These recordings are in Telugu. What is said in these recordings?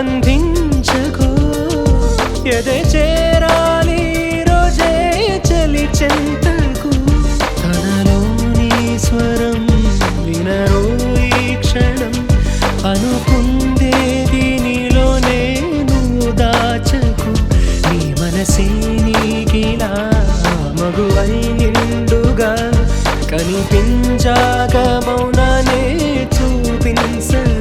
బంధించకు ఎదే చేరాలి రోజే చలి చెంతకు తనలోని స్వరం వినరు ఈ క్షణం అనుకుందేది నీలోనే నువ్వు దాచకు నీ మనసే నీకిలా మగువై నిండుగా కనిపించాక మౌనానే చూపించరు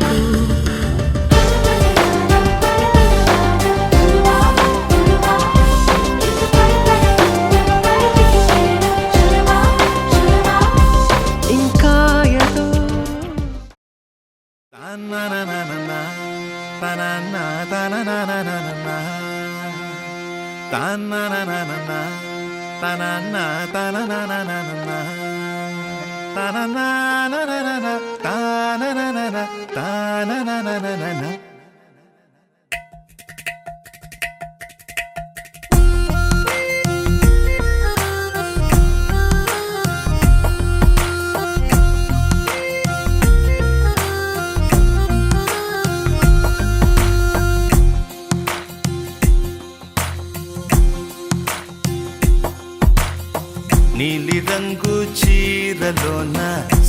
నీలి రంగు చీరలోన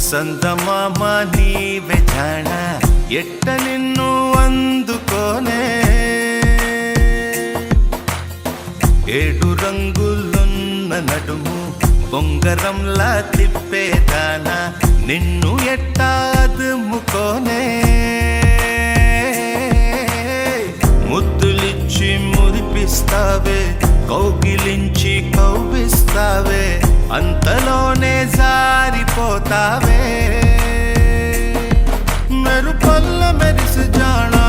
సందమామ నీవే జాణ ఎట్ట నిన్ను అందుకోనే ఏడు రంగులున్న నడుము బొంగరంలా తిప్పేదానా నిన్ను ఎట్టా అదుముకోనే ముద్దులిచ్చి మురిపిస్తావే కౌగిలించి కౌగిస్తావే అంతలోనే జారిపోతావే మెరుపల్ల మెరిసి జానా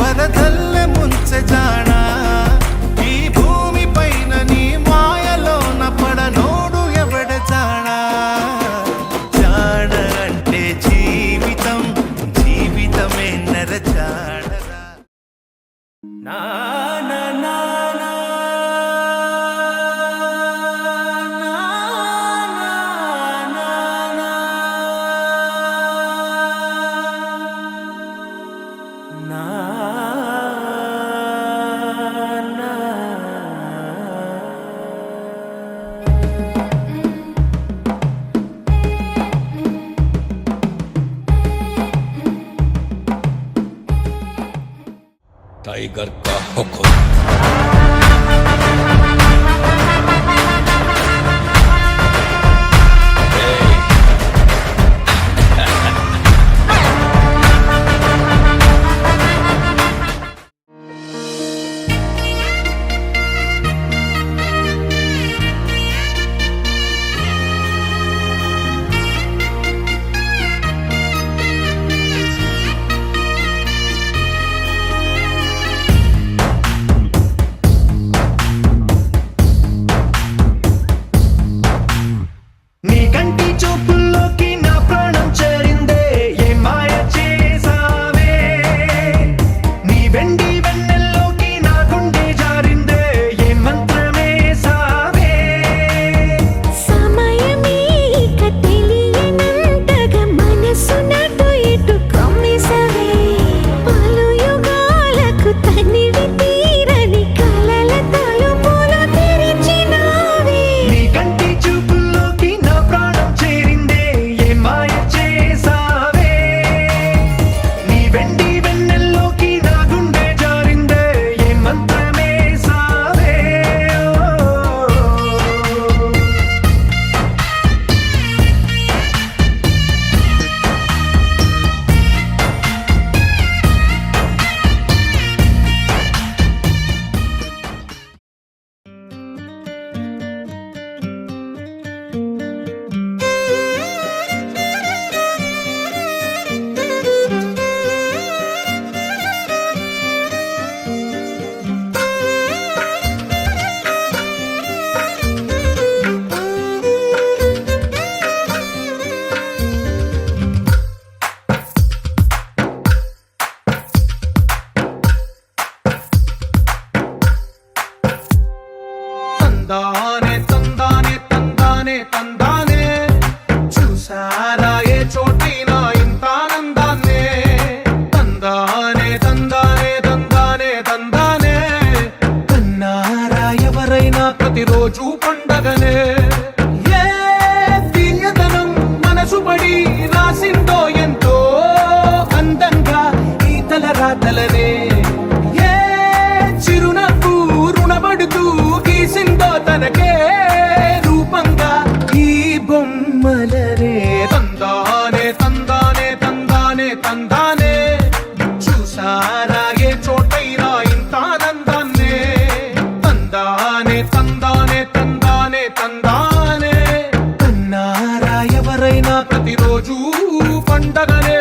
వరదల్లె ముంచె జానా ఈ భూమి పైన నీ మాయలోన పడనోడు ఎవడ జానా జాన అంటే జీవితం జీవితమే నర జానరా నా నా నా टाइगर का हुक्म। పండగనే.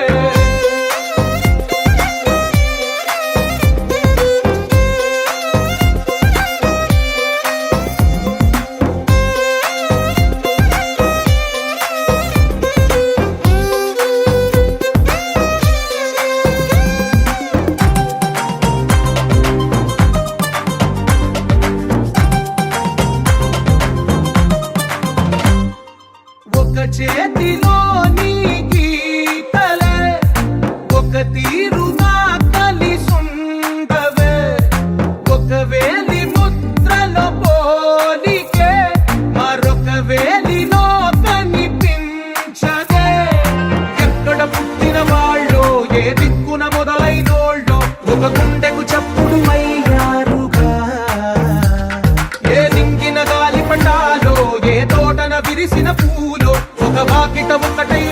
ఒక చేతిలో నీ గీతలే ఒక తీరుగా కలిసుండవే, ఒక వేలి ముద్రలో పోలికే మరొక వేలిలో కనిపించదే. ఎక్కడ పుట్టిన వాళ్ళో ఏ దిక్కున మొదలైనోళ్ళో ఒక గుండెకు చప్పుడు అయ్యారుగా. ఏ దింగిన గాలి పటాలో ఏ తోటన విరిసిన పూలో ఒక వాకిట ఒకటై